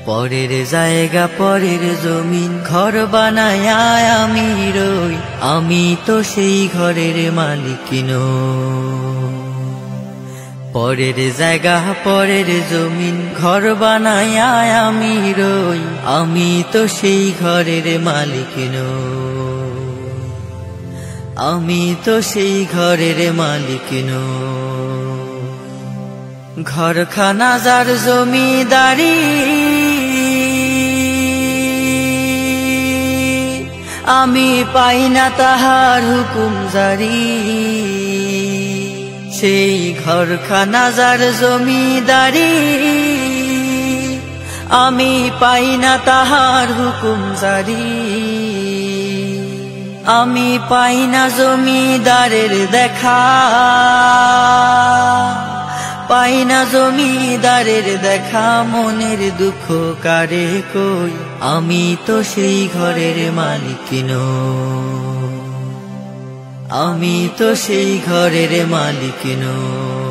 পরের জায়গা পরের জমিন ঘর বানায় আমি রই, আমি তো সেই ঘরের মালিক নই। পরের জায়গা পরের জমিন ঘর বানায় আমি রই, আমি তো সেই ঘরের মালিক নই। আমি তো সেই ঘরের মালিক নই। ঘরখানা যার জমিদারি, আমি পাই না তাহার হুকুম জারি। সেই ঘরখানা যার জমিদারি, আমি পাই না তাহার হুকুম জারি। আমি পাই না জমিদারের দেখা, পাই না জমিদারের দেখা। মনের দুঃখ কারে কই, আমি তো সেই ঘরের মালিক নই। আমি তো সেই ঘরের মালিক নই।